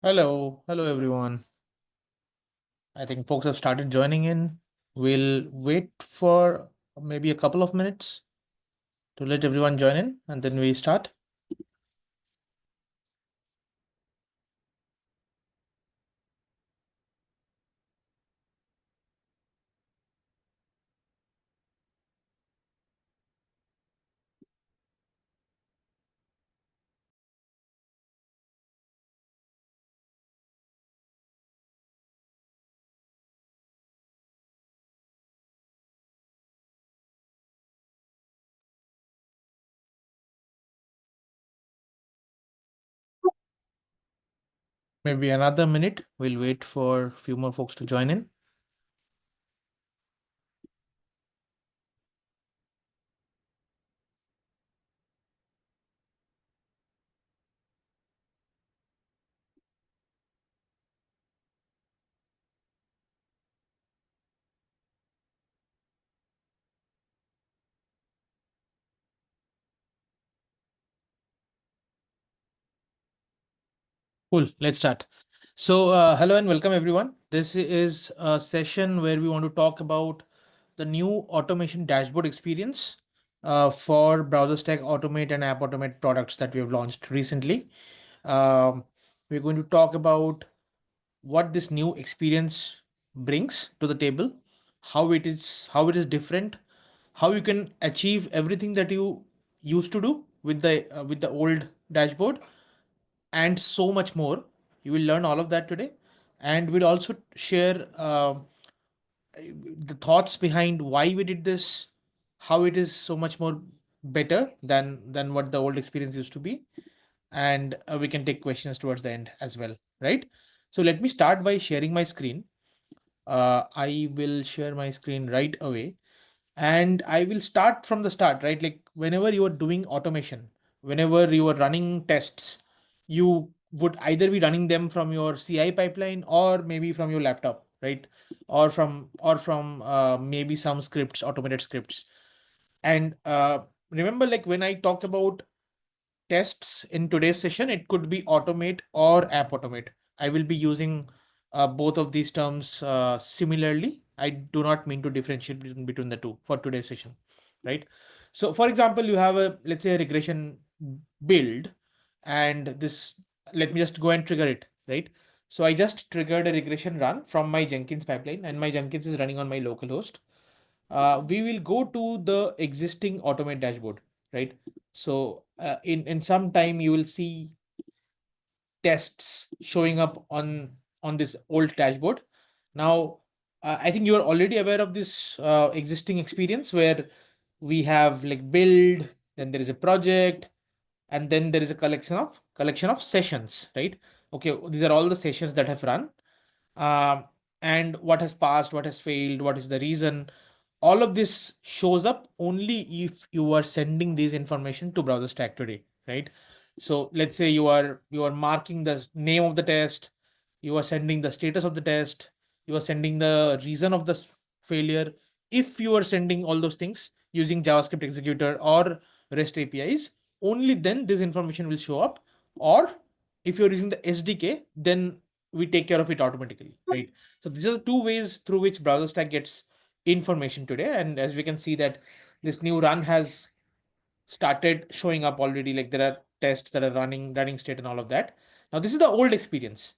Hello everyone. I think folks have started joining in. We'll wait for maybe a couple of minutes to let everyone join in and then we start. Maybe another minute. We'll wait for a few more folks to join in. Cool. Let's start. Hello and welcome everyone. This is a session where we want to talk about the new automation dashboard experience for BrowserStack Automate and App Automate products that we have launched recently. Um, we're going to talk about what this new experience brings to the table, how it is different, how you can achieve everything that you used to do with the old dashboard, and so much more. You will learn all of that today, and we'll also share the thoughts behind why we did this, how it is so much more better than what the old experience used to be, and we can take questions towards the end as well, right? So let me start by sharing my screen. I will share my screen right away, and I will start from the start, right? Like whenever you are doing automation, whenever you are running tests, you would either be running them from your CI pipeline or maybe from your laptop, right? Or from maybe some scripts, automated scripts. And remember, like when I talk about tests in today's session, it could be automate or app automate. I will be using both of these terms similarly. I do not mean to differentiate between the two for today's session, right? So, for example, you have let's say a regression build, and this, let me just go and trigger it, right? So I just triggered a regression run from my Jenkins pipeline, and my Jenkins is running on my local host. We will go to the existing automate dashboard, right? So in some time you will see tests showing up on this old dashboard. Now I think you are already aware of this existing experience where we have like build, then there is a project, and then there is a collection of sessions, right? Okay, these are all the sessions that have run, um, and what has passed, what has failed, what is the reason. All of this shows up only if you are sending this information to BrowserStack today, right? So let's say you are marking the name of the test, you are sending the status of the test, you are sending the reason of the failure. If you are sending all those things using JavaScript executor or REST APIs, only then this information will show up. Or if you're using the SDK, then we take care of it automatically, right? So these are the two ways through which BrowserStack gets information today. And as we can see that this new run has started showing up already, like there are tests that are running state and all of that. Now this is the old experience.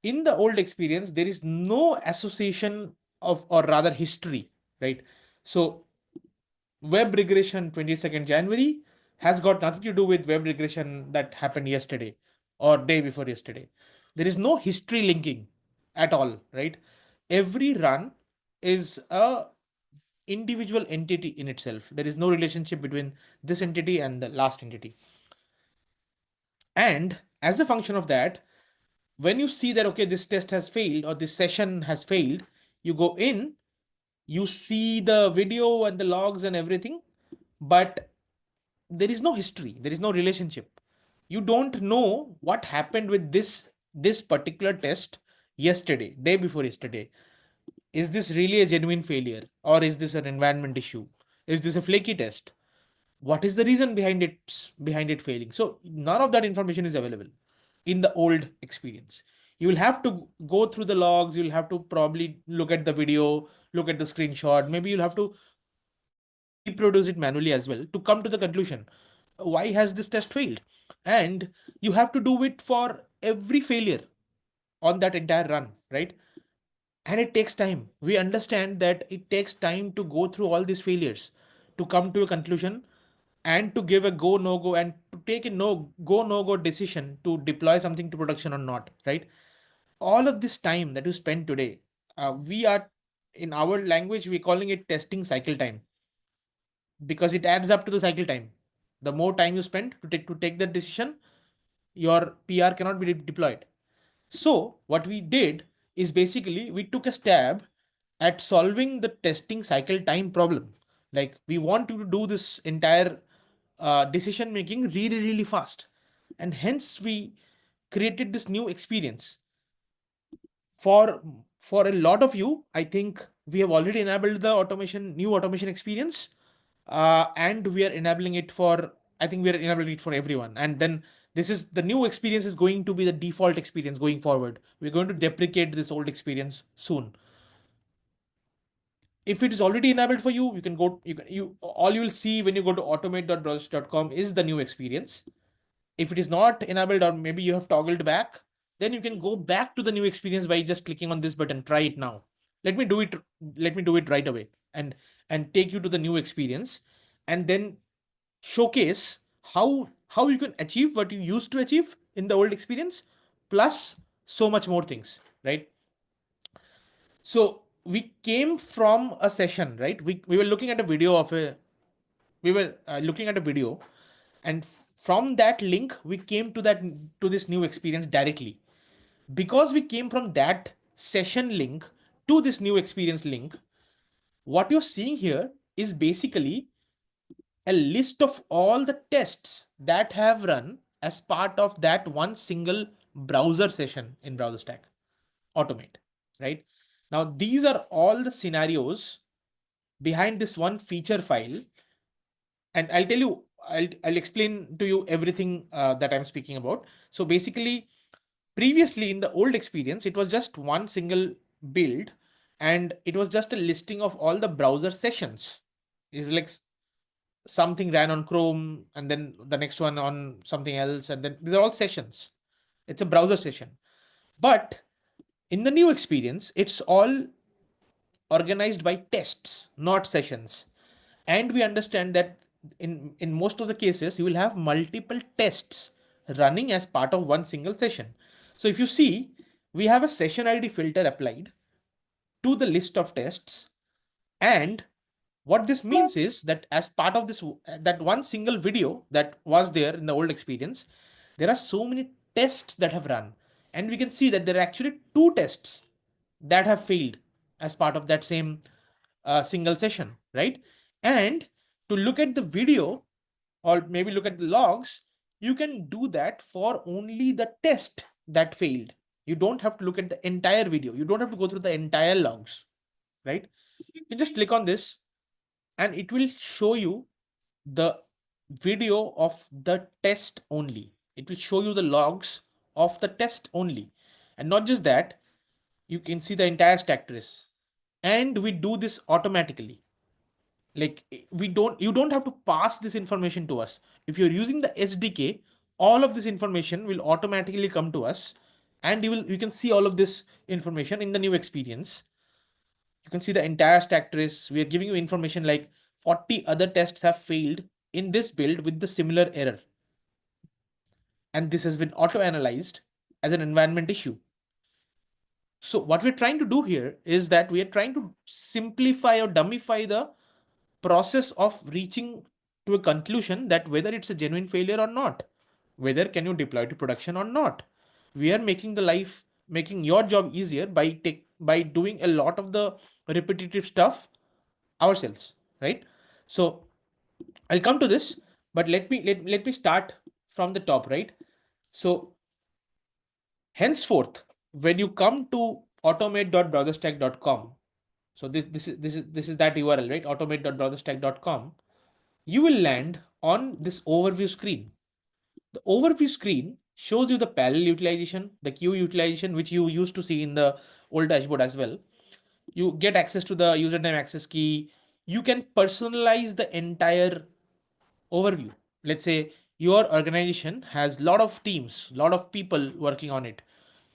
In the old experience, there is no association of, or rather history, right? So web regression 22nd January has got nothing to do with web regression that happened yesterday or day before yesterday. There is no history linking at all, right? Every run is a individual entity in itself. There is no relationship between this entity and the last entity. And as a function of that, when you see that, okay, this test has failed or this session has failed, you go in, you see the video and the logs and everything, but there is no history, there is no relationship. You don't know what happened with this particular test yesterday, day before yesterday. Is this really a genuine failure, or is this an environment issue? Is this a flaky test? What is the reason behind it failing? So none of that information is available. in the old experience. You will have to go through the logs, you'll have to probably look at the video, look at the screenshot, maybe you'll have to reproduce it manually as well to come to the conclusion, why has this test failed? And you have to do it for every failure on that entire run, right? And it takes time. We understand that it takes time to go through all these failures to come to a conclusion and to give a go no go and to take a no go decision to deploy something to production or not, right? All of this time that you spend today, we are, in our language we're calling it testing cycle time, because it adds up to the cycle time. The more time you spend to take that decision, your PR cannot be deployed. So what we did is basically we took a stab at solving the testing cycle time problem. Like, we want to do this entire decision making really, really fast. And hence we created this new experience. For for a lot of you, I think we have already enabled the new automation experience. And we are enabling it for, I think we are enabling it for everyone. And then this is the new experience is going to be the default experience going forward. We're going to deprecate this old experience soon. If it is already enabled for you, you can go, you all you will see when you go to automate.browserstack.com is the new experience. If it is not enabled, or maybe you have toggled back, then you can go back to the new experience by just clicking on this button. Try it now. Let me do it. Let me do it right away and take you to the new experience, and then showcase how you can achieve what you used to achieve in the old experience, plus so much more things, right? So we came from a session, right? We were looking at a video of a we were looking at a video, and from that link we came to this new experience directly. Because we came from that session link to this new experience link, what you're seeing here is basically a list of all the tests that have run as part of that one single browser session in BrowserStack Automate, right? Now, these are all the scenarios behind this one feature file. And I'll tell you, I'll explain to you everything that I'm speaking about. So basically, previously in the old experience, it was just one single build, and it was just a listing of all the browser sessions. It's like something ran on Chrome, and then the next one on something else, and then these are all sessions. It's a browser session. But in the new experience, it's all organized by tests, not sessions. And we understand that in most of the cases, you will have multiple tests running as part of one single session. So if you see, we have a session ID filter applied to the list of tests. And what this means is that as part of this, that one single video that was there in the old experience, there are so many tests that have run. And we can see that there are actually two tests that have failed as part of that same single session, right? And to look at the video, or maybe look at the logs, you can do that for only the test that failed. You don't have to look at the entire video. You don't have to go through the entire logs, right? You can just click on this and it will show you the video of the test only. It will show you the logs of the test only. And not just that, you can see the entire stack trace. And we do this automatically. Like, you don't have to pass this information to us. If you're using the SDK, all of this information will automatically come to us, and you can see all of this information in the new experience. You can see the entire stack trace. We are giving you information like 40 other tests have failed in this build with the similar error. And this has been auto-analyzed as an environment issue. So what we're trying to do here is that we are trying to simplify or dumbify the process of reaching to a conclusion that whether it's a genuine failure or not, whether can you deploy to production or not. We are making your job easier by doing a lot of the repetitive stuff ourselves, right? So I'll come to this, but let me start from the top, right? So henceforth, when you come to automate.browserstack.com, so this is that URL, right? automate.browserstack.com, you will land on this overview screen. The overview screen shows you the parallel utilization, the queue utilization, which you used to see in the old dashboard as well. You get access to the username access key. You can personalize the entire overview. Let's say your organization has a lot of teams, a lot of people working on it.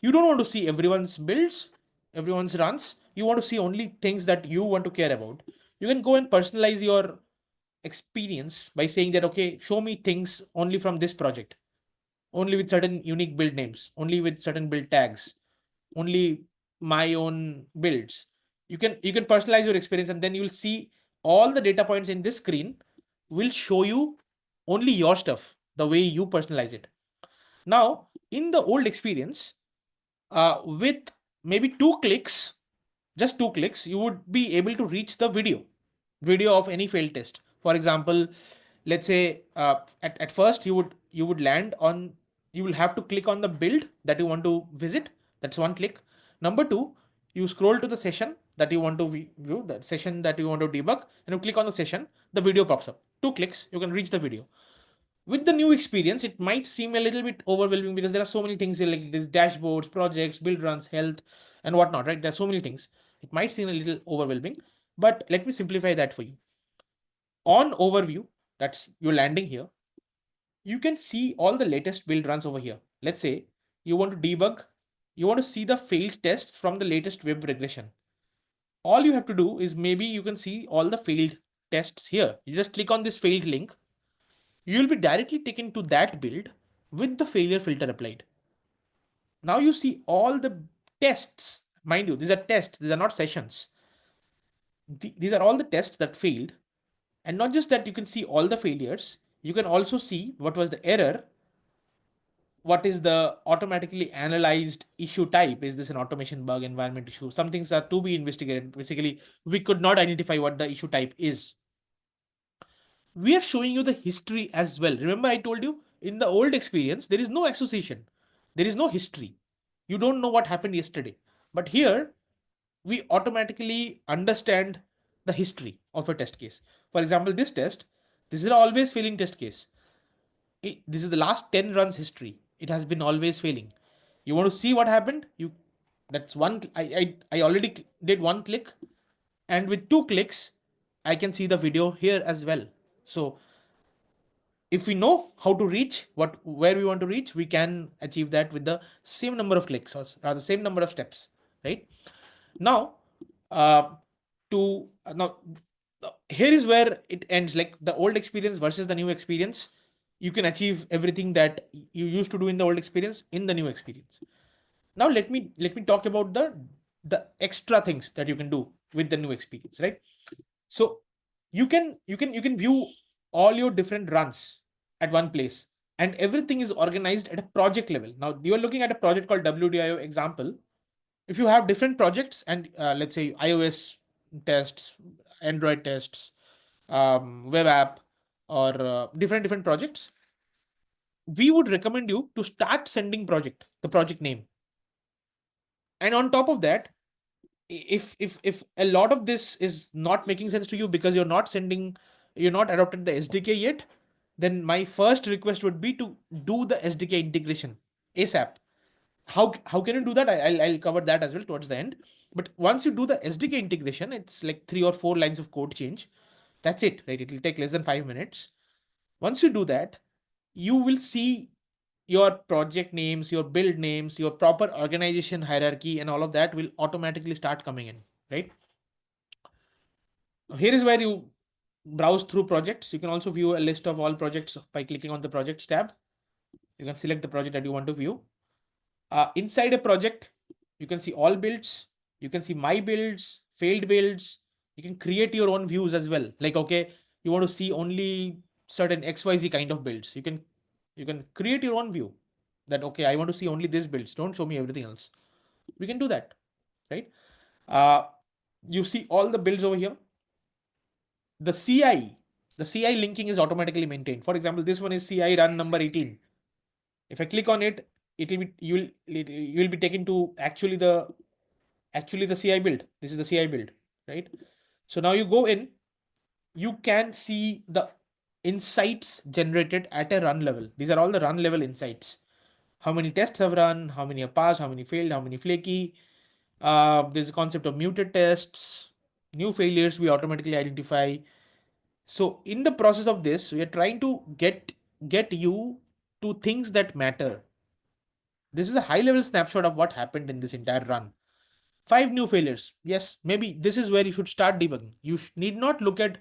You don't want to see everyone's builds, everyone's runs. You want to see only things that you want to care about. You can go and personalize your experience by saying that, okay, show me things only from this project, only with certain unique build names, only with certain build tags, only my own builds. You can personalize your experience, and then you'll see all the data points in this screen will show you only your stuff, the way you personalize it. Now, in the old experience, with maybe 2 clicks, just 2 clicks, you would be able to reach the video of any failed test. For example, let's say at first you would land on, you will have to click on the build that you want to visit. That's 1 click. Number two, you scroll to the session that you want to view, that session that you want to debug, and you click on the session, the video pops up. 2 clicks, you can reach the video. With the new experience, it might seem a little bit overwhelming because there are so many things here, like these dashboards, projects, build runs, health, and whatnot, right? There's so many things. It might seem a little overwhelming, but let me simplify that for you. On overview, that's you're landing here, you can see all the latest build runs over here. Let's say you want to debug, you want to see the failed tests from the latest web regression. All you have to do is, maybe you can see all the failed tests here. You just click on this failed link, you will be directly taken to that build with the failure filter applied. Now you see all the tests. Mind you, these are tests, these are not sessions. These are all the tests that failed. And not just that, you can see all the failures, you can also see what was the error, what is the automatically analyzed issue type. Is this an automation bug, environment issue? Some things are to be investigated. Basically, we could not identify what the issue type is. We are showing you the history as well. Remember, I told you in the old experience, there is no association, there is no history. You don't know what happened yesterday. But here, we automatically understand the history of a test case. For example, this test, this is an always failing test case. This is the last 10 runs history. It has been always failing. You want to see what happened? That's one. I already did 1 click, and with 2 clicks, I can see the video here as well. So if we know how to reach where we want to reach, we can achieve that with the same number of clicks, or rather same number of steps, right? Now, uh, to now here is where it ends, like the old experience versus the new experience. You can achieve everything that you used to do in the old experience in the new experience. Now let me talk about the extra things that you can do with the new experience, right? So you can view all your different runs at one place, and everything is organized at a project level. Now you are looking at a project called WDIO example. If you have different projects, and let's say iOS tests, Android tests, web app, or different projects, we would recommend you to start sending the project name. And on top of that, if a lot of this is not making sense to you because you're not adopted the SDK yet, then my first request would be to do the SDK integration ASAP. How can you do that? I'll cover that as well towards the end. But once you do the SDK integration, it's like 3 or 4 lines of code change. That's it, right? It will take less than 5 minutes. Once you do that, you will see your project names, your build names, your proper organization hierarchy, and all of that will automatically start coming in, right? Here is where you browse through projects. You can also view a list of all projects by clicking on the projects tab. You can select the project that you want to view. Inside a project, you can see all builds, you can see my builds, failed builds. You can create your own views as well. Like, okay, you want to see only certain XYZ kind of builds. You can create your own view that, okay, I want to see only these builds. Don't show me everything else. We can do that, right? Uh, you see all the builds over here. The CI, the CI linking is automatically maintained. For example, this one is CI run number 18. If I click on it, you'll be taken to actually the CI build. This is the CI build, right? So now you go in, you can see the insights generated at a run level. These are all the run level insights. how many tests have run, how many have passed, how many failed, how many flaky. There's a concept of muted tests, new failures we automatically identify. So in the process of this, we are trying to get you to things that matter. This is a high level snapshot of what happened in this entire run. 5 new failures. Yes, maybe this is where you should start debugging. You need not look at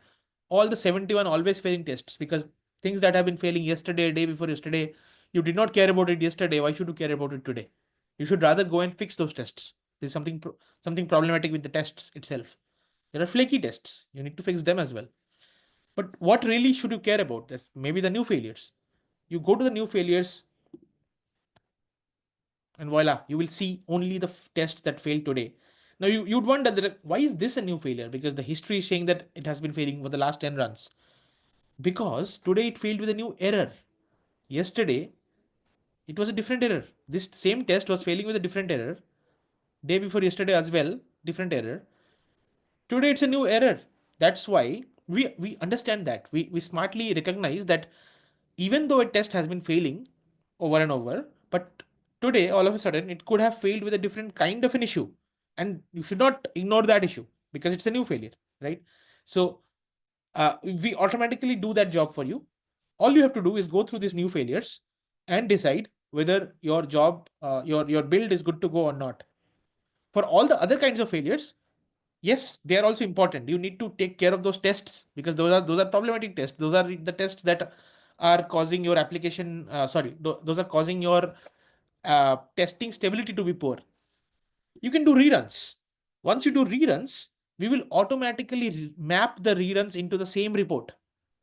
all the 71 always failing tests, because things that have been failing yesterday, day before yesterday, you did not care about it yesterday. Why should you care about it today? You should rather go and fix those tests. There's something problematic with the tests itself. There are flaky tests. You need to fix them as well. But what really should you care about? That's maybe the new failures. You go to the new failures, and voila, you will see only the tests that failed today. Now you'd wonder that why is this a new failure? Because the history is saying that it has been failing for the last 10 runs. Because today it failed with a new error. Yesterday it was a different error. This same test was failing with a different error. Day before yesterday as well, different error. Today it's a new error. That's why we understand that. We smartly recognize that even though a test has been failing over and over, but today all of a sudden it could have failed with a different kind of an issue. And you should not ignore that issue because it's a new failure, right? So we automatically do that job for you. All you have to do is go through these new failures and decide whether your job, your build is good to go or not. For all the other kinds of failures, yes, they are also important. You need to take care of those tests because those are problematic tests. Those are the tests that are causing your application. Those are causing your testing stability to be poor. You can do reruns. Once you do reruns, we will automatically map the reruns into the same report.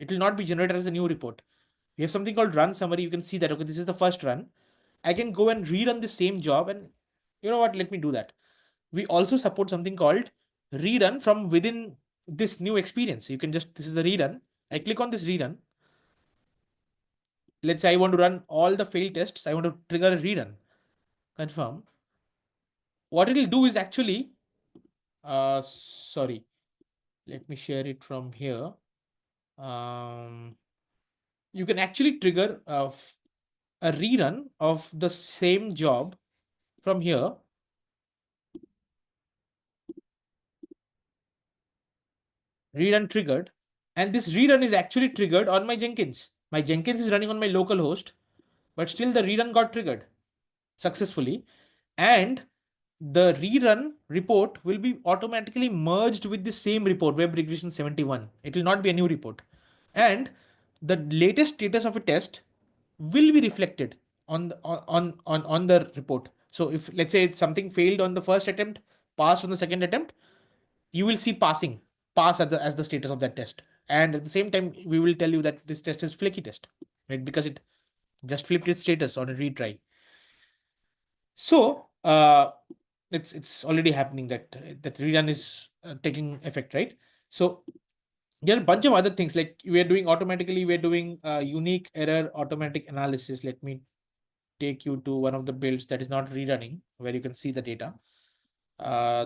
It will not be generated as a new report. We have something called run summary. You can see that, okay, this is the first run. I can go and rerun the same job, and you know what? Let me do that. We also support something called rerun from within this new experience. You can just, this is the rerun. I click on this rerun. Let's say I want to run all the failed tests. I want to trigger a rerun. Confirm. What it will do is actually, sorry, let me share it from here. You can actually trigger a rerun of the same job from here. Rerun triggered. And this rerun is actually triggered on my Jenkins. My Jenkins is running on my local host, but still the rerun got triggered successfully. And the rerun report will be automatically merged with the same report, web regression 71. It will not be a new report. And the latest status of a test will be reflected on the report. So if let's say something failed on the first attempt, passed on the second attempt, you will see pass as the status of that test. And at the same time, we will tell you that this test is flaky test, right? Because it just flipped its status on a retry. So it's already happening that rerun is taking effect, right? So there are a bunch of other things like we are doing automatically. We're doing unique error automatic analysis. Let me take you to one of the builds that is not rerunning, where you can see the data.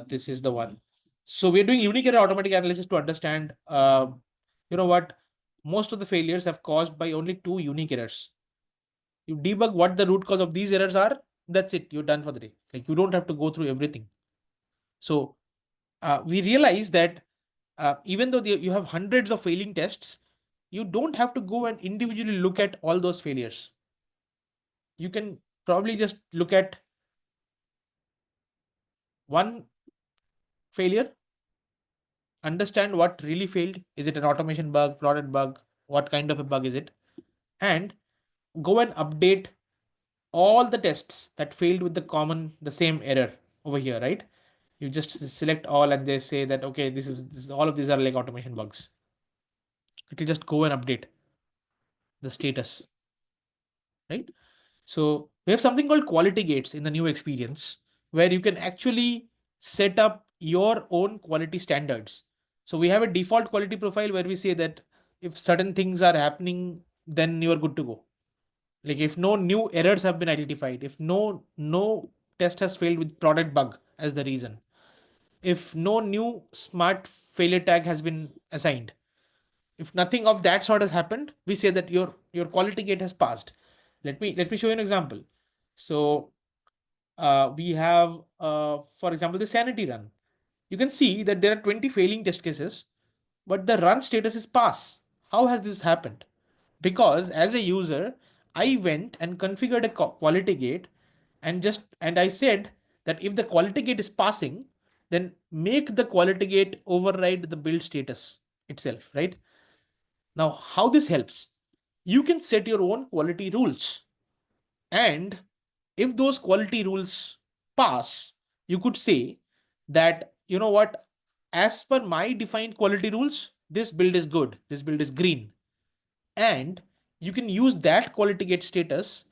This is the one. So we're doing unique error automatic analysis to understand, you know what, most of the failures have caused by only 2 unique errors. You debug what the root cause of these errors are. That's it. You're done for the day. Like you don't have to go through everything. So we realize that even though you have hundreds of failing tests, you don't have to go and individually look at all those failures. You can probably just look at one failure, understand what really failed. Is it an automation bug, product bug? What kind of a bug is it? And go and update all the tests that failed with the same error over here, right? You just select all and they say that, okay, this is all of these are like automation bugs. It will just go and update the status, right? So we have something called quality gates in the new experience where you can actually set up your own quality standards. So we have a default quality profile where we say that if certain things are happening, then you are good to go. Like if no new errors have been identified, if no test has failed with product bug as the reason, if no new smart failure tag has been assigned, if nothing of that sort has happened, we say that your quality gate has passed. Let me show you an example. So we have, for example, the sanity run. You can see that there are 20 failing test cases, but the run status is pass. How has this happened? Because as a user, I went and configured a quality gate and I said that if the quality gate is passing, then make the quality gate override the build status itself, right? Now, how this helps? You can set your own quality rules. And if those quality rules pass, you could say that, you know what, as per my defined quality rules, this build is good, this build is green. And you can use that quality gate status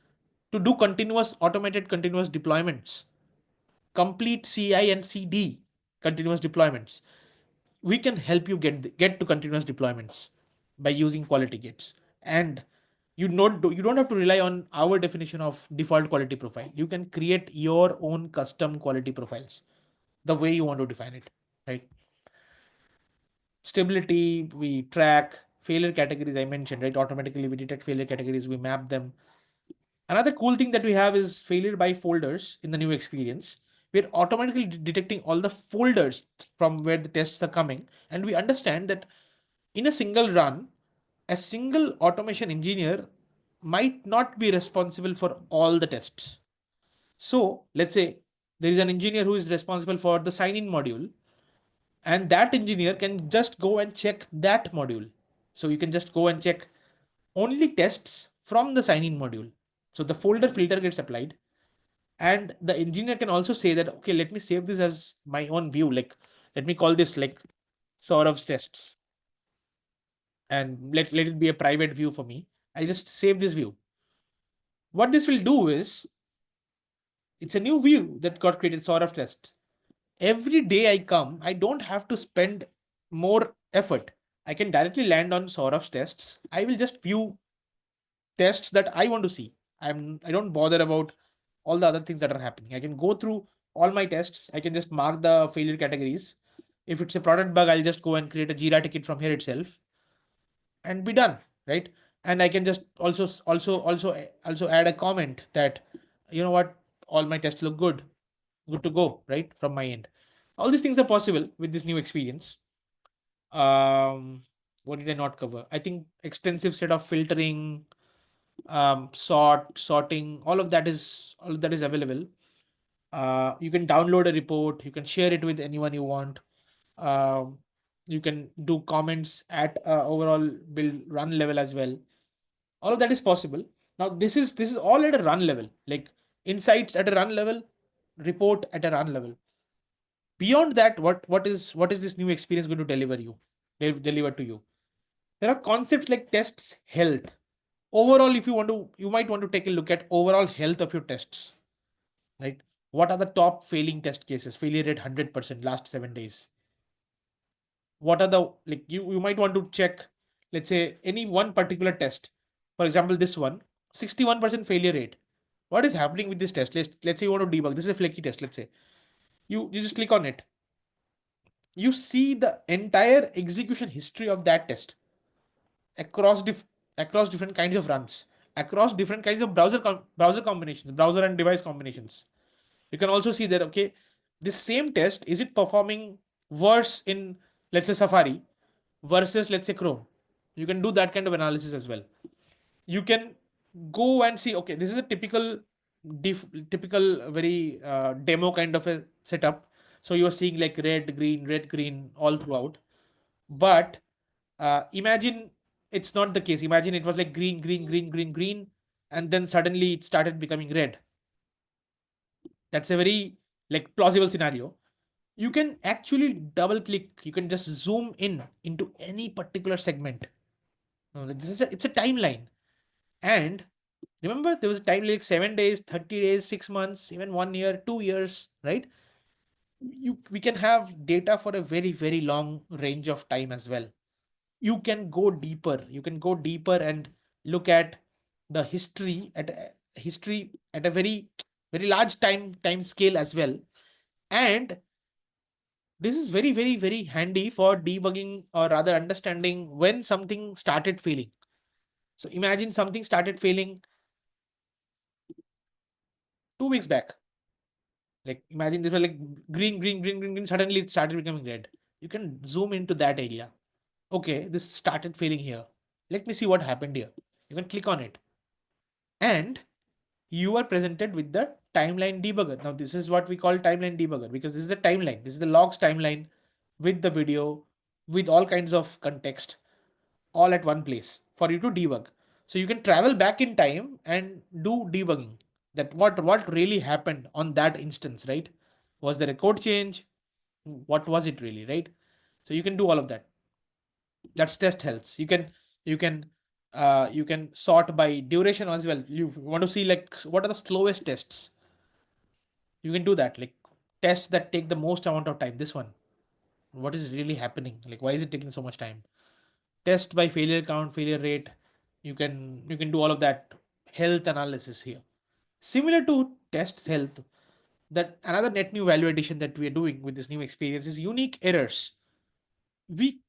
to do continuous deployments, complete CI and CD continuous deployments. We can help you get to continuous deployments by using quality gates. And you don't have to rely on our definition of default quality profile. You can create your own custom quality profiles the way you want to define it, right? Stability, we track failure categories. I mentioned, right? Automatically we detect failure categories, we map them. Another cool thing that we have is failure by folders in the new experience. We're automatically detecting all the folders from where the tests are coming, and we understand that in a single run, a single automation engineer might not be responsible for all the tests. So let's say there is an engineer who is responsible for the sign in module, and that engineer can just go and check that module. So you can just go and check only tests from the sign in module. So the folder filter gets applied, and the engineer can also say that, okay, let me save this as my own view. Like, let me call this like Saurav's tests, and let it be a private view for me. I'll just save this view. What this will do is, it's a new view that got created, Saurav test. Every day I come, I don't have to spend more effort. I can directly land on Saurav's tests. I will just view tests that I want to see. I don't bother about all the other things that are happening. I can go through all my tests. I can just mark the failure categories. If it's a product bug, I'll just go and create a Jira ticket from here itself and be done, right? And I can just also add a comment that, you know what, all my tests look good to go, right, from my end. All these things are possible with this new experience. What did I not cover? I think extensive set of filtering, sorting, all of that is available. You can download a report, you can share it with anyone you want. um, you can do comments at overall build run level as well. All of that is possible. Now this is all at a run level, like insights at a run level, report at a run level. Beyond that, what is this new experience going to deliver to you? There are concepts like tests health. Overall, if you might want to take a look at overall health of your tests, right? What are the top failing test cases, failure rate 100% last 7 days? What are the, like, you might want to check, let's say, any one particular test. For example, this one, 61% failure rate. What is happening with this test? Let's say you want to debug, this is a flaky test. Let's say you just click on it, you see the entire execution history of that test across across different kinds of runs, across different kinds of browser combinations, browser and device combinations. You can also see that, okay, this same test, is it performing worse in, let's say, Safari versus, let's say, Chrome? You can do that kind of analysis as well. You can go and see, okay, this is a typical very demo kind of a setup. So you're seeing like red green all throughout. But imagine it's not the case. Imagine it was like green, and then suddenly it started becoming red. That's a very like plausible scenario. You can actually double click, you can just zoom in into any particular segment. It's a timeline. And remember, there was a time like 7 days, 30 days, 6 months, even 1 year, 2 years, right? We can have data for a very, very long range of time as well. You can go deeper. You can go deeper and look at the history at a very, very large time scale as well. And this is very, very, very handy for debugging, or rather understanding when something started failing. So imagine something started failing 2 weeks back. Like imagine this was like green, green, green, green, green. Suddenly it started becoming red. You can zoom into that area. Okay, this started failing here. Let me see what happened here. You can click on it. And you are presented with the timeline debugger. Now, this is what we call timeline debugger because this is the timeline. This is the logs timeline with the video, with all kinds of context, all at one place for you to debug. So you can travel back in time and do debugging. That what really happened on that instance, right? Was there a code change? What was it really, right? So you can do all of that. That's test health. You can you can sort by duration as well. You want to see like what are the slowest tests. You can do that, like tests that take the most amount of time. This one, what is really happening, like why is it taking so much time? Test by failure count, failure rate. You can do all of that health analysis here. Similar to tests health, that another net new value addition that we are doing with this new experience is unique errors. We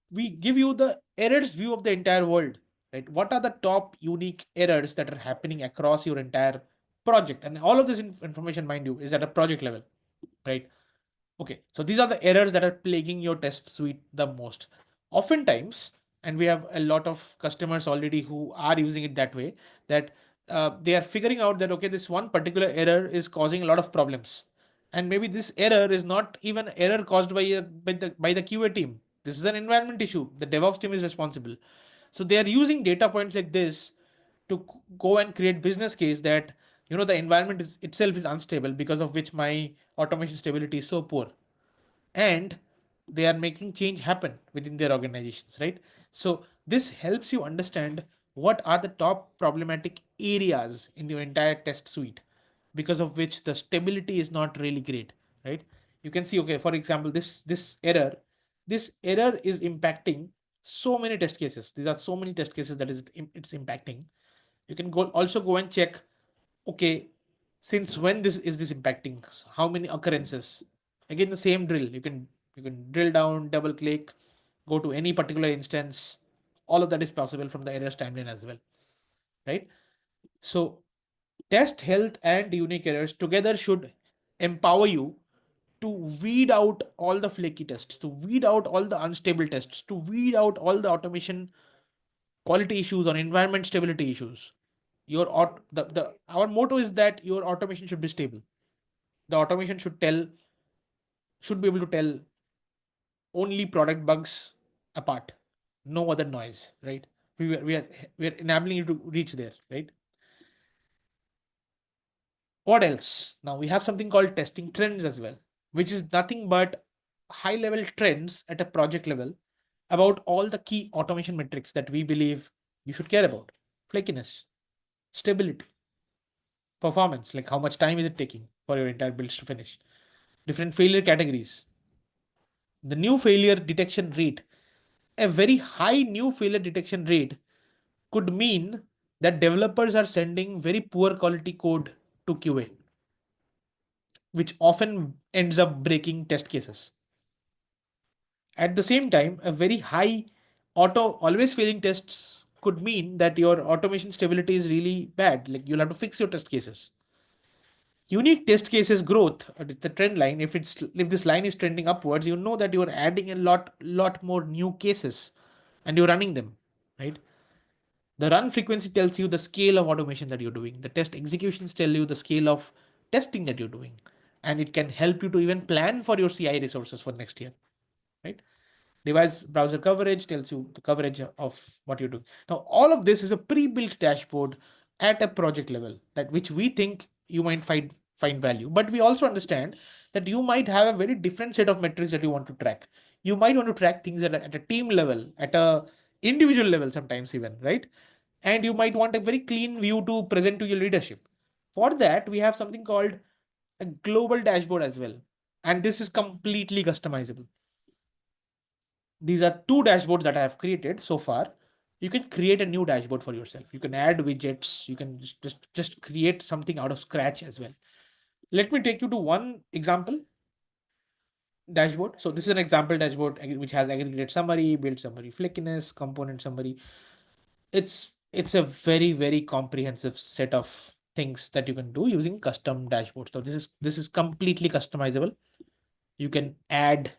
give you the errors view of the entire world, right? What are the top unique errors that are happening across your entire project? And all of this information, mind you, is at a project level, right? Okay, so these are the errors that are plaguing your test suite the most. Oftentimes, and we have a lot of customers already who are using it that way, that they are figuring out that, okay, this one particular error is causing a lot of problems. And maybe this error is not even error caused by the QA team. This is an environment issue. The DevOps team is responsible. So they are using data points like this to go and create business case that the environment itself is unstable, because of which my automation stability is so poor, and they are making change happen within their organizations, right? So this helps you understand what are the top problematic areas in your entire test suite, because of which the stability is not really great, right? You can see, okay, for example, this error is impacting so many test cases. These are so many test cases that it's impacting. You can also go and check, okay, since when this impacting, how many occurrences. Again, the same drill. You can drill down, double click, go to any particular instance. All of that is possible from the errors timeline as well, right? So test health and unique errors together should empower you to weed out all the flaky tests, to weed out all the unstable tests, to weed out all the automation quality issues or environment stability issues. The our motto is that your automation should be stable. The automation should be able to tell only product bugs apart, no other noise, right? We are enabling you to reach there, right? What else? Now we have something called testing trends as well, which is nothing but high level trends at a project level about all the key automation metrics that we believe you should care about: flakiness, stability, performance, like how much time is it taking for your entire builds to finish, different failure categories, the new failure detection rate. A very high new failure detection rate could mean that developers are sending very poor quality code to QA, which often ends up breaking test cases. At the same time, a very high auto always failing tests could mean that your automation stability is really bad. Like you'll have to fix your test cases. Unique test cases growth, the trend line, if this line is trending upwards, you know that you're adding a lot more new cases and you're running them, right? The run frequency tells you the scale of automation that you're doing. The test executions tell you the scale of testing that you're doing. And it can help you to even plan for your CI resources for next year, right? Device browser coverage tells you the coverage of what you're doing. Now, all of this is a pre-built dashboard at a project level, that which we think you might find value. But we also understand that you might have a very different set of metrics that you want to track. You might want to track things at a team level, at a individual level, sometimes even, right? And you might want a very clean view to present to your leadership. For that, we have something called a global dashboard as well. And this is completely customizable. These are two dashboards that I have created so far. You can create a new dashboard for yourself. You can add widgets. You can just create something out of scratch as well. Let me take you to one example dashboard. So this is an example dashboard which has aggregate summary, build summary, flakiness, component summary. It's a very comprehensive set of things that you can do using custom dashboards. So this is completely customizable. You can add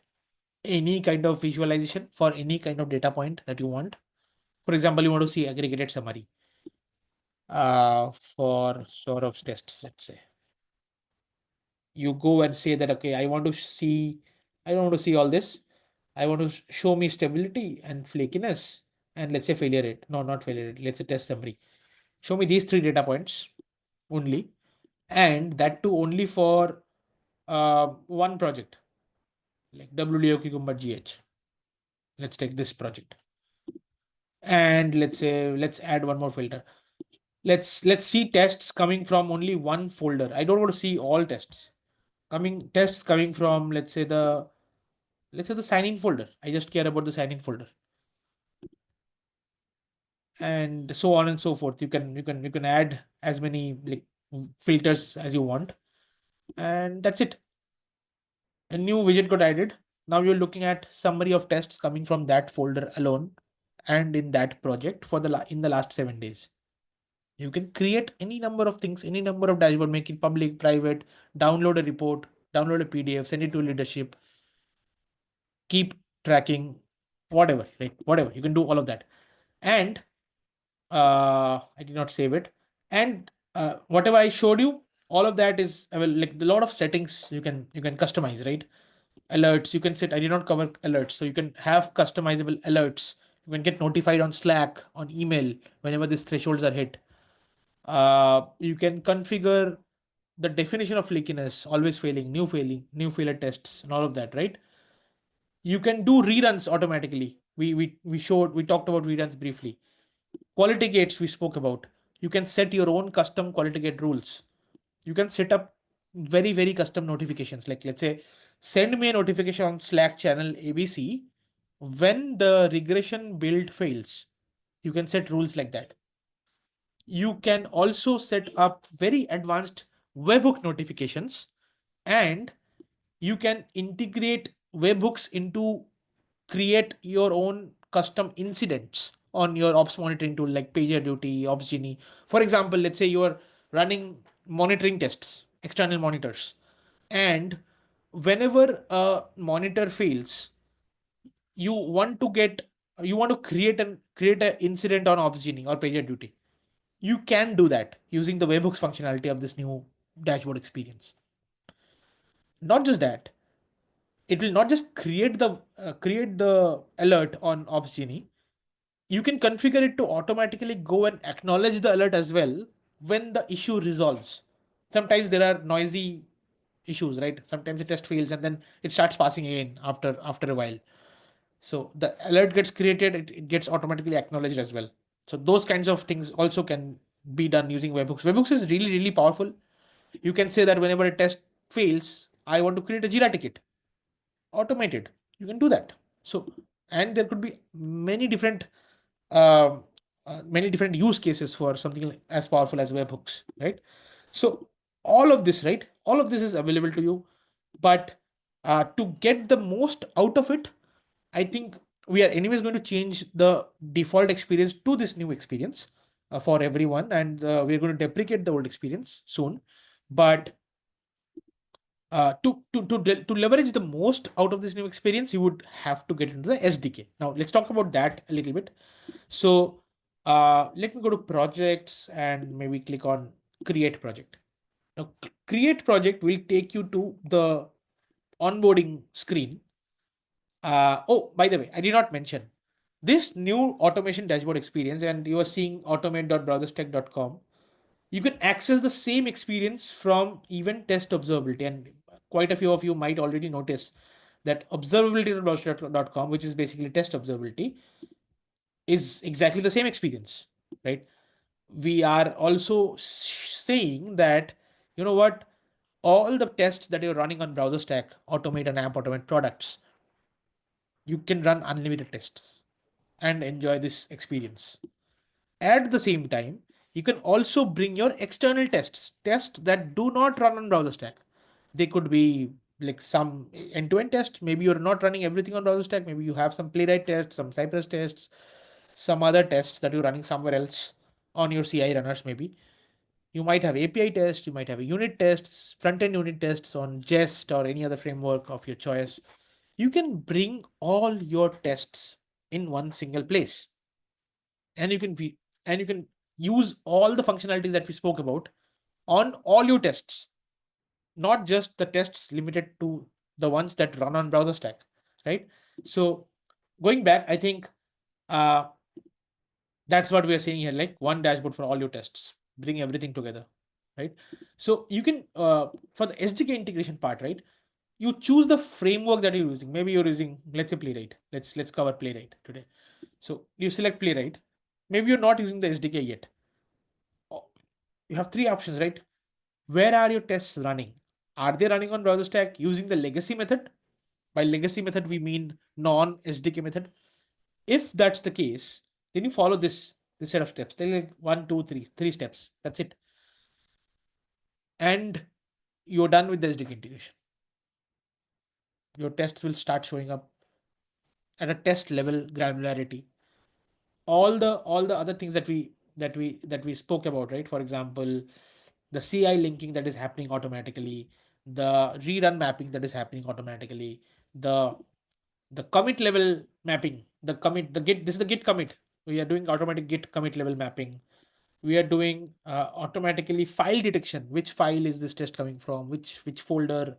any kind of visualization for any kind of data point that you want. For example, you want to see aggregated summary for sort of tests, let's say. You go and say that, okay, I don't want to see all this. I want to show me stability and flakiness and let's say failure rate. No, not failure rate. Let's say test summary. Show me these three data points only, and that too only for one project like WDO Cucumber GH. Let's take this project, and let's add one more filter. Let's see tests coming from only one folder. I don't want to see all tests coming from let's say the signing folder. I just care about the signing folder, and so on and so forth. You can add as many like filters as you want, and that's it. A new widget got added. Now you're looking at summary of tests coming from that folder alone and in that project for in the last 7 days. You can create any number of things, any number of dashboard, make it public, private, download a report, download a PDF, send it to leadership, keep tracking, whatever, right? Whatever. You can do all of that. And I did not save it. And whatever I showed you, all of that is well, like a lot of settings you can customize, right? Alerts, you can set. I did not cover alerts, so you can have customizable alerts. You can get notified on Slack, on email whenever these thresholds are hit. You can configure the definition of flakiness, always failing, new failure tests, and all of that, right? You can do reruns automatically. We talked about reruns briefly. Quality gates we spoke about. You can set your own custom quality gate rules. You can set up very custom notifications. Like let's say, send me a notification on Slack channel ABC when the regression build fails. You can set rules like that. You can also set up very advanced webhook notifications, and you can integrate webhooks into create your own custom incidents on your ops monitoring tool like PagerDuty, OpsGenie. For example, let's say you are running monitoring tests, external monitors, and whenever a monitor fails, you want to get you want to create an incident on OpsGenie or PagerDuty. You can do that using the webhooks functionality of this new dashboard experience. Not just that, it will not just create the alert on OpsGenie. You can configure it to automatically go and acknowledge the alert as well when the issue resolves. Sometimes there are noisy issues, right? Sometimes the test fails and then it starts passing again after a while. So the alert gets created, it gets automatically acknowledged as well. So those kinds of things also can be done using webhooks. Webhooks is really powerful. You can say that whenever a test fails, I want to create a Jira ticket, automated. You can do that. So, and there could be um, many different use cases for something as powerful as webhooks, right? So all of this, right? All of this is available to you, but to get the most out of it, I think we are anyways going to change the default experience to this new experience for everyone, and we're going to deprecate the old experience soon. But to leverage the most out of this new experience, you would have to get into the SDK. Now let's talk about that a little bit. So let me go to projects and maybe click on create project. Now create project will take you to the onboarding screen. Oh, by the way, I did not mention this new automation dashboard experience, and you are seeing automate.browserstack.com. You can access the same experience from event test observability, and quite a few of you might already notice that observability.browserstack.com, which is basically test observability, is exactly the same experience, right? We are also saying that, you know what, all the tests that you're running on BrowserStack, automate and app automate products, you can run unlimited tests and enjoy this experience. At the same time, you can also bring your external tests that do not run on BrowserStack. They could be like some end-to-end tests. Maybe you're not running everything on BrowserStack. Maybe you have some Playwright tests, some Cypress tests, some other tests that you're running somewhere else on your CI runners, maybe. You might have API tests, you might have unit tests, front-end unit tests on Jest or any other framework of your choice. You can bring all your tests in one single place, and you can use all the functionalities that we spoke about on all your tests, not just the tests limited to the ones that run on BrowserStack, right? So going back, I think uh, that's what we are saying here, like one dashboard for all your tests, bring everything together, right? So you can for the SDK integration part, right? You choose the framework that you're using. Maybe you're using, let's say, Playwright. Let's cover Playwright today. So you select Playwright. Maybe you're not using the SDK yet. Oh, you have three options, right? Where are your tests running? Are they running on BrowserStack using the legacy method? By legacy method, we mean non-SDK method. If that's the case, then you follow this set of steps. They're like 1, 2, 3 steps. That's it. And you're done with the SDK integration. Your tests will start showing up at a test level granularity. All the other things that we spoke about, right? For example, the CI linking that is happening automatically, the rerun mapping that is happening automatically, the the commit level mapping, the git, this is the git commit. We are doing automatic git commit level mapping. We are doing automatically file detection. Which file is this test coming from? Which folder?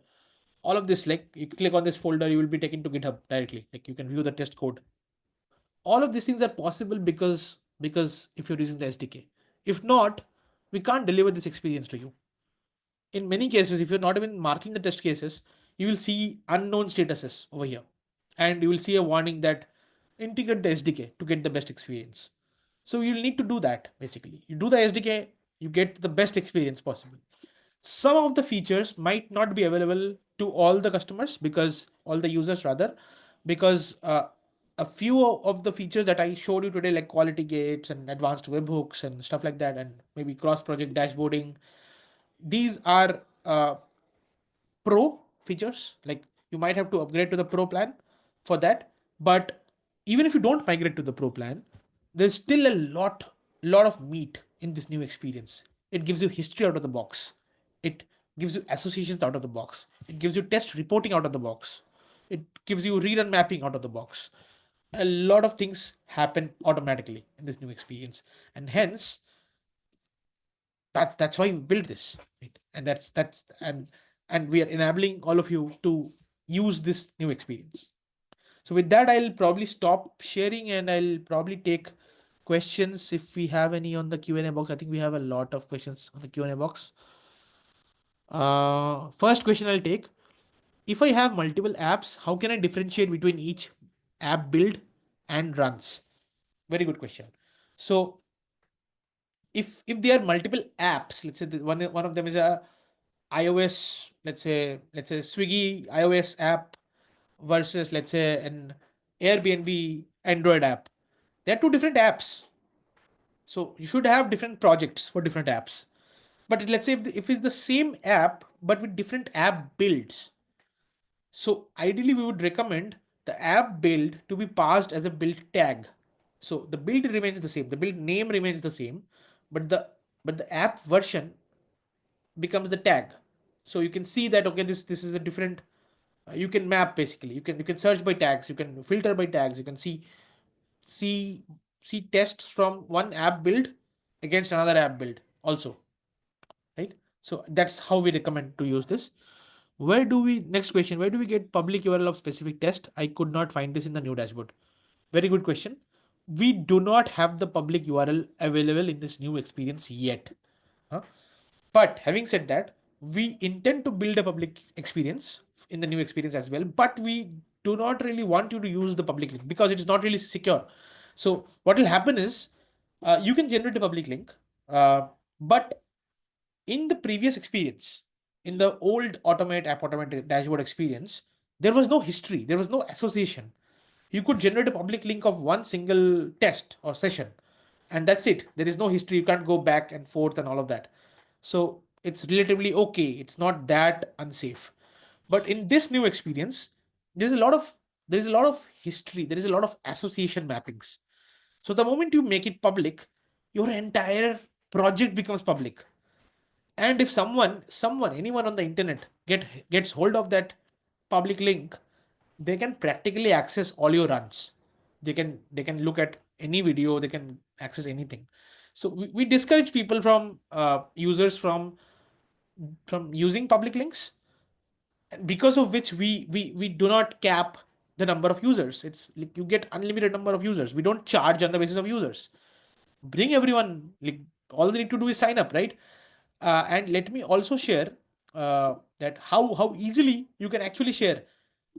All of this, like you click on this folder, you will be taken to GitHub directly. Like you can view the test code. All of these things are possible because if you're using the SDK. If not, we can't deliver this experience to you. In many cases, if you're not even marking the test cases, you will see unknown statuses over here, and you will see a warning that integrate the SDK to get the best experience. So you'll need to do that. Basically, you do the SDK, you get the best experience possible. Some of the features might not be available to all the customers, because all the users rather, because a few of the features that I showed you today, like quality gates and advanced webhooks and stuff like that, and maybe cross project dashboarding, these are pro features. Like you might have to upgrade to the pro plan for that. But even if you don't migrate to the pro plan, there's still a lot of meat in this new experience. It gives you history out of the box. It gives you associations out of the box. It gives you test reporting out of the box. It gives you rerun mapping out of the box. A lot of things happen automatically in this new experience, and hence that's why we built this, right? And that's and we are enabling all of you to use this new experience. So with that, I'll probably stop sharing, and I'll probably take questions if we have any on the Q&A box. I think we have a lot of questions on the Q&A box. First question I'll take: if I have multiple apps, how can I differentiate between each app build and runs? Very good question. So if there are multiple apps, let's say one of them is a iOS, let's say Swiggy iOS app versus, let's say, an Airbnb Android app. They're two different apps. So you should have different projects for different apps. But let's say if it's the same app but with different app builds, so ideally we would recommend the app build to be passed as a build tag. So the build remains the same, the build name remains the same, but the app version becomes the tag. So you can see that, okay, this is a different. You can map, basically. You can search by tags. You can filter by tags. You can see see tests from one app build against another app build also, right? So that's how we recommend to use this. Next question, where do we get public URL of specific test? I could not find this in the new dashboard. Very good question. We do not have the public URL available in this new experience yet. Huh? But having said that, we intend to build a public experience in the new experience as well. But we do not really want you to use the public link because it is not really secure. So what will happen is you can generate a public link, but in the previous experience, in the old app automate dashboard experience, there was no history, there was no association. You could generate a public link of one single test or session, and that's it. There is no history. You can't go back and forth and all of that. So it's relatively okay. It's not that unsafe. But in this new experience, there's a lot of there's a lot of history. There is a lot of association mappings. So the moment you make it public, your entire project becomes public. And if anyone on the internet gets hold of that public link, they can practically access all your runs. They can look at any video, they can access anything. So we discourage people from users from using public links, because of which we do not cap the number of users. It's like you get unlimited number of users. We don't charge on the basis of users. Bring everyone, like all they need to do is sign up, right? And let me also share that how easily you can actually share.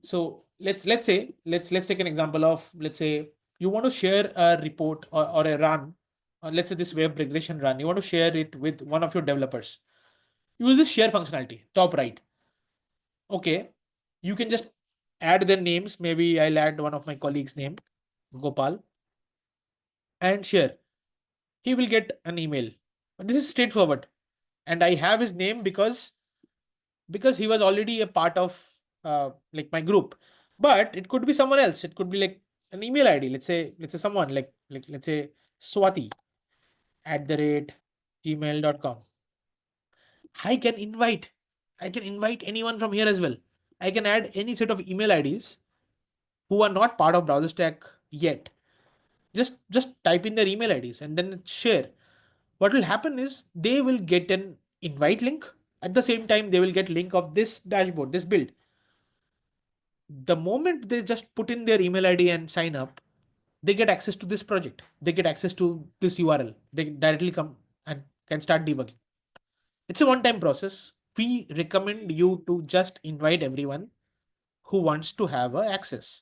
So let's take an example of, let's say you want to share a report or a run, or let's say this web regression run, you want to share it with one of your developers. Use this share functionality, top right. Okay, you can just add their names. Maybe I'll add one of my colleagues' name, Gopal, and share. He will get an email. But this is straightforward, and I have his name because he was already a part of like my group. But it could be someone else. It could be like an email ID. Let's say someone like let's say Swati @gmail.com. I can invite. I can invite anyone from here as well. I can add any set of email IDs who are not part of BrowserStack yet. Just type in their email IDs and then share. What will happen is they will get an invite link. At the same time, they will get link of this dashboard, this build. The moment they just put in their email ID and sign up, they get access to this project. They get access to this URL. They directly come and can start debugging. It's a one-time process. We recommend you to just invite everyone who wants to have access.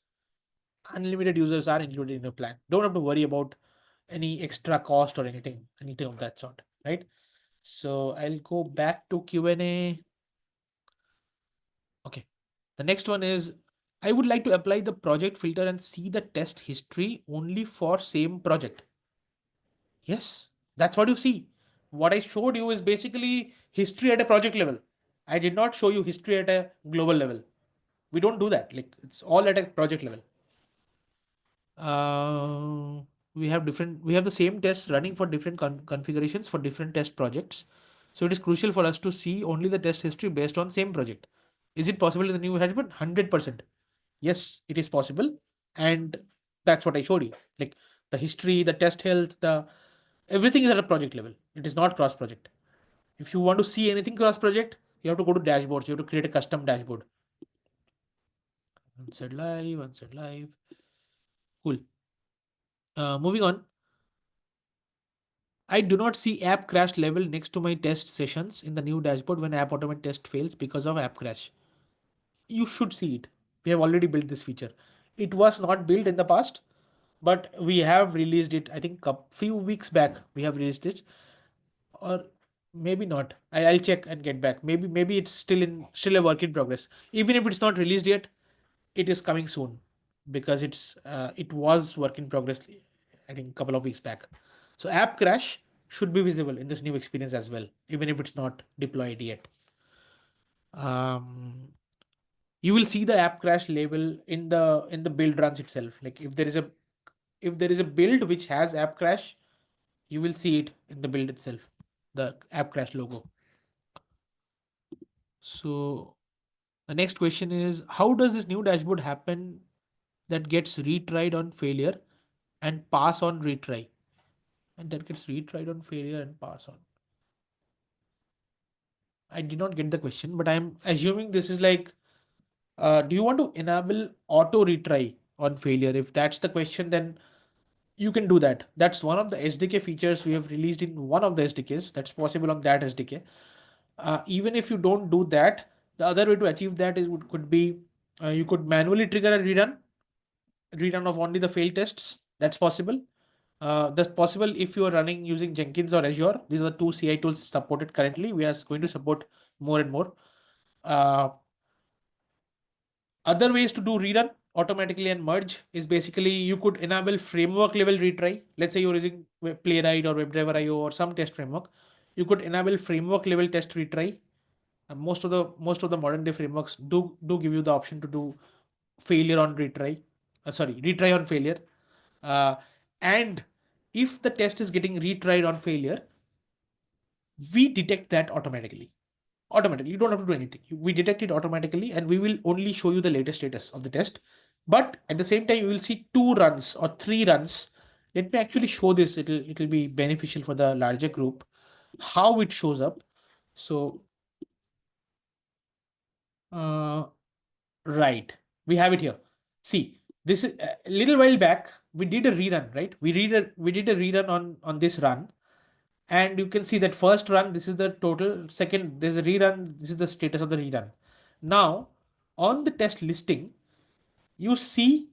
Unlimited users are included in your plan. Don't have to worry about any extra cost or anything of that sort, right? So I'll go back to Q&A. Okay. The next one is, I would like to apply the project filter and see the test history only for same project. Yes, that's what you see. What I showed you is basically history at a project level. I did not show you history at a global level. We don't do that. Like it's all at a project level. Uh, we have the same tests running for different configurations for different test projects. So it is crucial for us to see only the test history based on same project. Is it possible in the new dashboard? 100%. Yes, it is possible. And that's what I showed you. Like the history, the test health, the everything is at a project level. It is not cross project. If you want to see anything cross project, you have to go to dashboards. You have to create a custom dashboard. Unset live, unset live. Cool. Moving on. I do not see app crash level next to my test sessions in the new dashboard when app automate test fails because of app crash. You should see it. We have already built this feature. It was not built in the past, but we have released it. I think a few weeks back we have released it, or maybe not. I'll check and get back. Maybe it's still a work in progress. Even if it's not released yet, it is coming soon because it was work in progress. I think a couple of weeks back. So app crash should be visible in this new experience as well, even if it's not deployed yet. Um, you will see the app crash label in the build runs itself. Like if there is a build which has app crash, you will see it in the build itself, the app crash logo. So the next question is, how does this new dashboard happen that gets retried on failure and pass on retry? And that gets retried on failure and pass on. I did not get the question, but I'm assuming this is like, do you want to enable auto retry on failure? If that's the question, then you can do that. That's one of the SDK features we have released in one of the SDKs. That's possible on that SDK. Even if you don't do that, the other way to achieve that could be you could manually trigger a rerun of only the failed tests. That's possible. That's possible if you are running using Jenkins or Azure. These are the two CI tools supported currently. We are going to support more and more. Uh, Other ways to do rerun automatically and merge is basically you could enable framework level retry. Let's say you're using Playwright or WebDriver IO or some test framework. You could enable framework level test retry. Most of the modern day frameworks do give you the option to do failure on retry. Retry on failure. Uh, and if the test is getting retried on failure, we detect that automatically. Automatically, you don't have to do anything. We detect it automatically, and we will only show you the latest status of the test. But at the same time, you will see 2 runs or 3 runs. Let me actually show this. It'll be beneficial for the larger group how it shows up. So, uh, right, we have it here. See, this is a little while back. We did a rerun, right? We did a rerun on this run, and you can see that first run, this is the total. Second, there's a rerun. This is the status of the rerun. Now, on the test listing, you see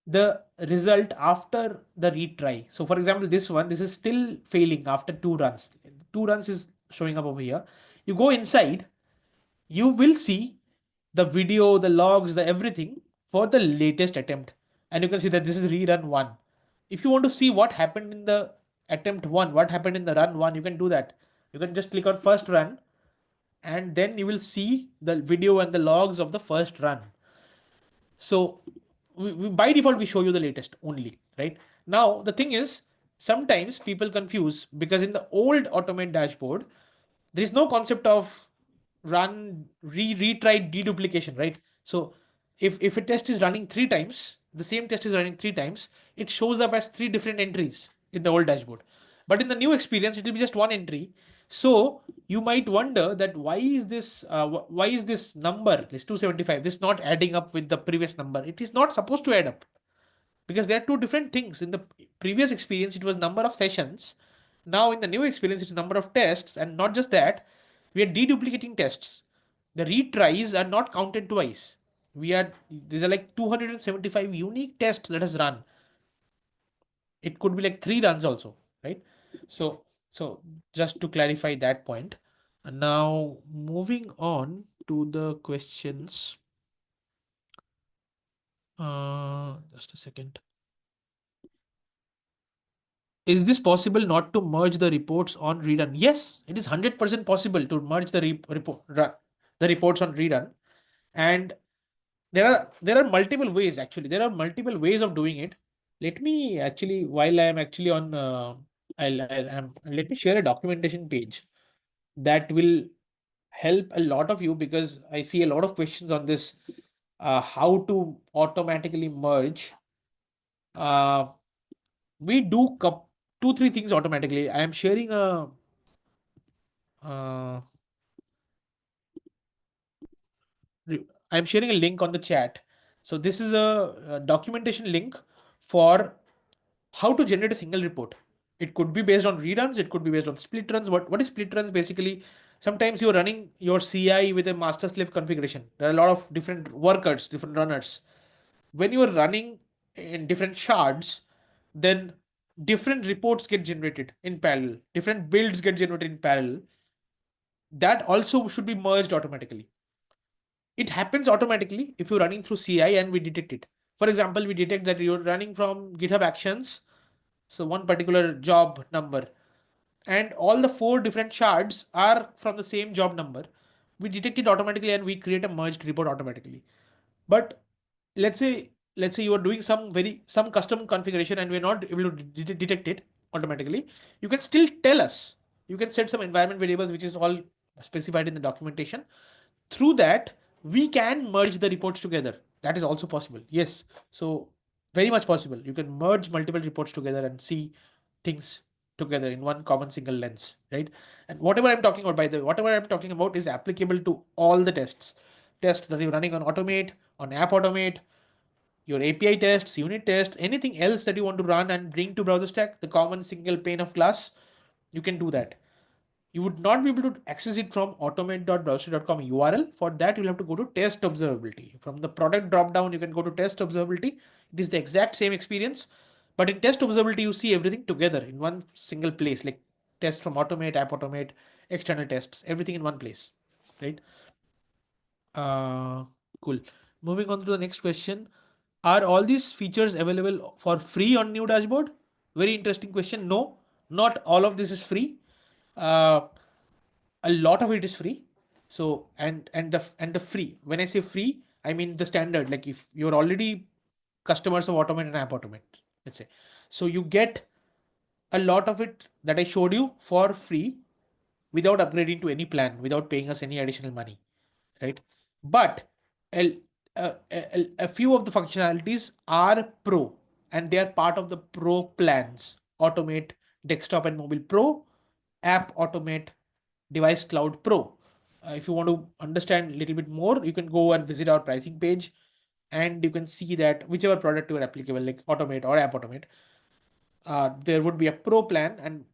the result after the retry. So, for example, this is still failing after 2 runs. 2 runs is showing up over here. You go inside, you will see the video, the logs, the everything for the latest attempt. And you can see that this is rerun 1. If you want to see what happened in the attempt 1, what happened in the run 1, you can do that. You can just click on first run, and then you will see the video and the logs of the first run. So by default, we show you the latest only, right? Now, the thing is, sometimes people confuse because in the old automate dashboard, there is no concept of run, retry, deduplication, right? So if a test is running 3 times, the same test is running 3 times, it shows up as 3 different entries in the old dashboard. But in the new experience, it will be just one entry. So you might wonder that why is this number, this 275, this not adding up with the previous number? It is not supposed to add up because there are 2 different things. In the previous experience, it was number of sessions. Now in the new experience, it's number of tests, and not just that, we are deduplicating tests. The retries are not counted twice. These are like 275 unique tests that has run. It could be like 3 runs also, right? So just to clarify that point. And now moving on to the questions. Just a second. Is this possible not to merge the reports on rerun? Yes, it is 100% possible to merge the the reports on rerun. And there are multiple ways actually. There are multiple ways of doing it. Let me actually, while I am actually on, let me share a documentation page that will help a lot of you because I see a lot of questions on this. How to automatically merge. Uh, we do 2 3 things automatically. I am sharing a uh, I'm sharing a link on the chat. So this is a documentation link for how to generate a single report. It could be based on reruns, it could be based on split runs. What is split runs? Basically, sometimes you're running your CI with a master slave configuration. There are a lot of different workers, different runners. When you are running in different shards, then different reports get generated in parallel, different builds get generated in parallel. That also should be merged automatically. It happens automatically if you're running through CI and we detect it. For example, we detect that you're running from GitHub Actions, so one particular job number, and all the 4 different shards are from the same job number. We detect it automatically and we create a merged report automatically. But let's say you are doing some custom configuration and we're not able to detect it automatically. You can still tell us. You can set some environment variables which is all specified in the documentation. Through that, we can merge the reports together. That is also possible. Yes. So very much possible. You can merge multiple reports together and see things together in one common single lens, right? And whatever I'm talking about, by the way, whatever I'm talking about is applicable to all the tests that you're running on automate, on app automate, your API tests, unit tests, anything else that you want to run and bring to BrowserStack, the common single pane of glass, you can do that. You would not be able to access it from automate.browser.com URL. For that, you'll have to go to test observability. From the product dropdown, you can go to test observability. It is the exact same experience, but in test observability, you see everything together in one single place, like test from automate, app automate, external tests, everything in one place, right? Uh, cool. Moving on to the next question. Are all these features available for free on new dashboard? Very interesting question. No, not all of this is free. Uh, a lot of it is free. So and the free. When I say free, I mean the standard. Like if you're already customers of Automate and App Automate, let's say, so you get a lot of it that I showed you for free without upgrading to any plan, without paying us any additional money, right? But a, a few of the functionalities are pro, and they are part of the pro plans. Automate desktop and mobile pro, app automate device cloud pro. If you want to understand a little bit more, you can go and visit our pricing page, and you can see that whichever product you are applicable, like automate or app automate, there would be a pro plan, and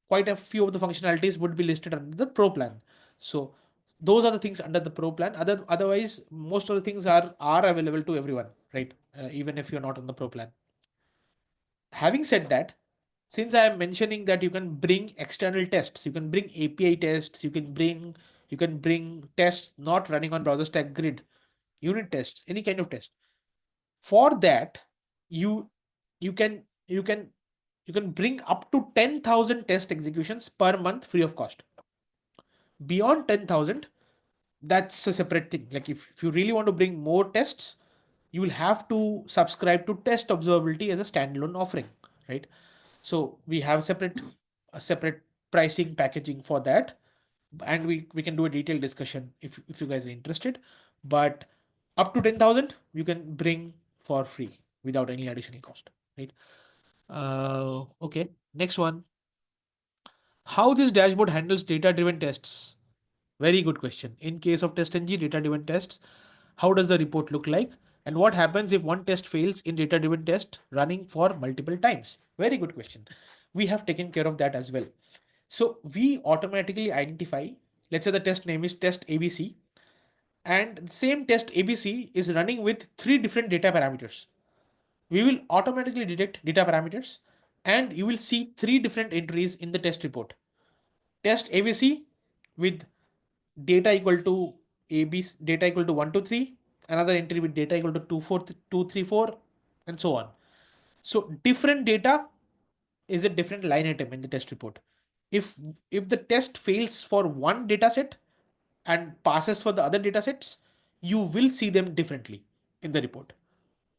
quite a few of the functionalities would be listed under the pro plan. So those are the things under the pro plan. Otherwise, most of the things are available to everyone, right? Even if you're not on the pro plan. Having said that, since I am mentioning that you can bring external tests, you can bring API tests, you can bring tests not running on BrowserStack grid, unit tests, any kind of test. For that, you you can you can you can bring up to 10,000 test executions per month free of cost. Beyond 10,000, that's a separate thing. Like if you really want to bring more tests, you will have to subscribe to test observability as a standalone offering, right? So we have a separate pricing packaging for that, and we can do a detailed discussion if you guys are interested. But up to 10,000 you can bring for free without any additional cost, right? Okay, next one. How this dashboard handles data driven tests? Very good question. In case of TestNG data driven tests, how does the report look like? And what happens if one test fails in data driven test running for multiple times? Very good question. We have taken care of that as well. So we automatically identify, let's say the test name is test ABC, and the same test ABC is running with three different data parameters. We will automatically detect data parameters, and you will see three different entries in the test report. Test ABC with data equal to AB, data equal to 1 to 3, another entry with data equal to 2 4 2 3 4, and so on. So different data is a different line item in the test report. If the test fails for one data set and passes for the other data sets, you will see them differently in the report.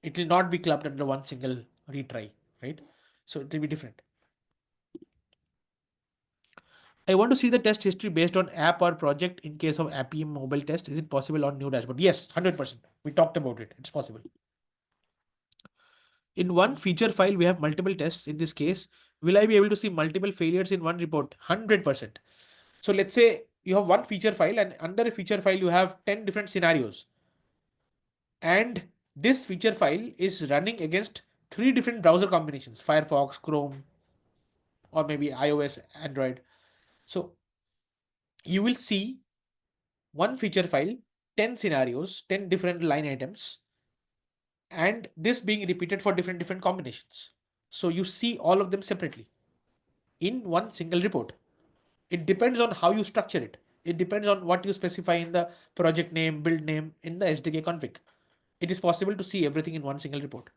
It will not be clubbed under one single retry, right? So it will be different. I want to see the test history based on app or project in case of Appium mobile test. Is it possible on new dashboard? Yes, 100%. We talked about it. It's possible. In one feature file, we have multiple tests. In this case, will I be able to see multiple failures in one report? 100%. So let's say you have one feature file, and under a feature file, you have 10 different scenarios. And this feature file is running against three different browser combinations: Firefox, Chrome, or maybe iOS, Android. So you will see one feature file, 10 scenarios, 10 different line items, and this being repeated for different combinations. So you see all of them separately in one single report. It depends on how you structure it. It depends on what you specify in the project name, build name, in the SDK config. It is possible to see everything in one single report.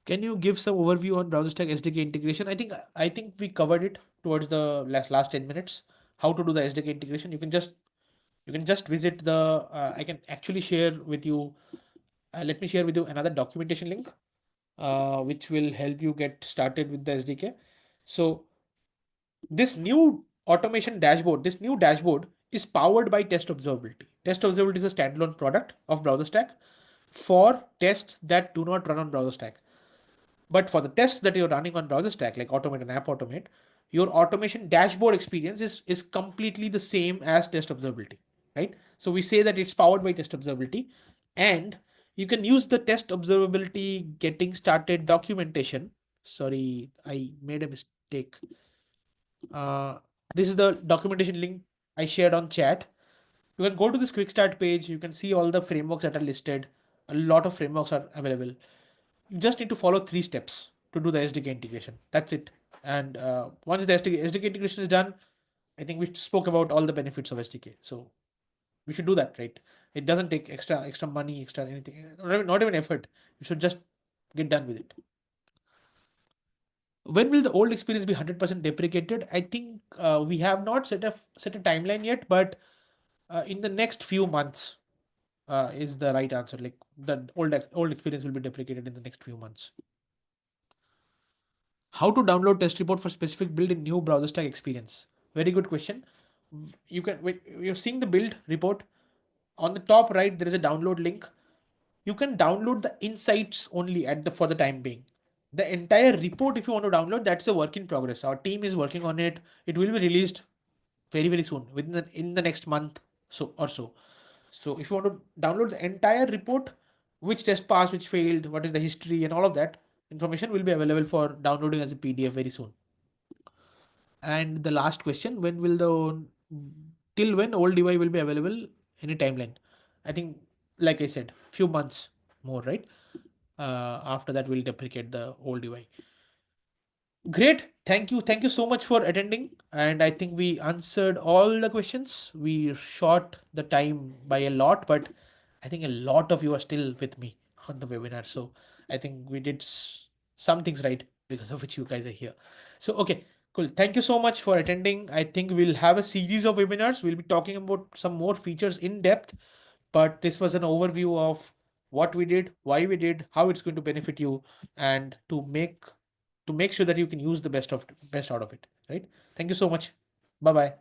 Can you give some overview on BrowserStack SDK integration? I think we covered it towards the last 10 minutes. How to do the SDK integration? You can just visit the. I can actually share with you. Let me share with you another documentation link, which will help you get started with the SDK. So this new automation dashboard, this new dashboard is powered by Test Observability. Test Observability is a standalone product of BrowserStack for tests that do not run on BrowserStack. But for the tests that you're running on BrowserStack, like Automate and App Automate, your automation dashboard experience is completely the same as Test Observability, right? So we say that it's powered by Test Observability, and you can use the Test Observability getting started documentation. Sorry, I made a mistake. Uh, this is the documentation link I shared on chat. You can go to this quick start page. You can see all the frameworks that are listed. A lot of frameworks are available. You just need to follow three steps to do the SDK integration. That's it. And once the SDK integration is done, I think we spoke about all the benefits of SDK. So we should do that, right? It doesn't take extra money, extra anything, not even effort. You should just get done with it. When will the old experience be 100% deprecated? I think we have not set a timeline yet, but in the next few months is the right answer. Like the old experience will be deprecated in the next few months. How to download test report for specific build in new BrowserStack experience? Very good question. You can, when you're seeing the build report, on the top right there is a download link. You can download the insights only at the for the time being. The entire report, if you want to download, that's a work in progress. Our team is working on it. It will be released very soon, in the next month or so. So if you want to download the entire report, which test passed, which failed, what is the history, and all of that information will be available for downloading as a PDF very soon. And the last question: when will the till when old UI will be available? Any timeline? I think, like I said, few months more, right? After that, we'll deprecate the old UI. Great. Thank you so much for attending. And I think we answered all the questions. We short the time by a lot, but I think a lot of you are still with me on the webinar. So I think we did some things right, because of which you guys are here. So, okay, cool. Thank you so much for attending. I think we'll have a series of webinars. We'll be talking about some more features in depth, but this was an overview of what we did, why we did, how it's going to benefit you, and to make sure that you can use the best out of it, right? Thank you so much. Bye bye.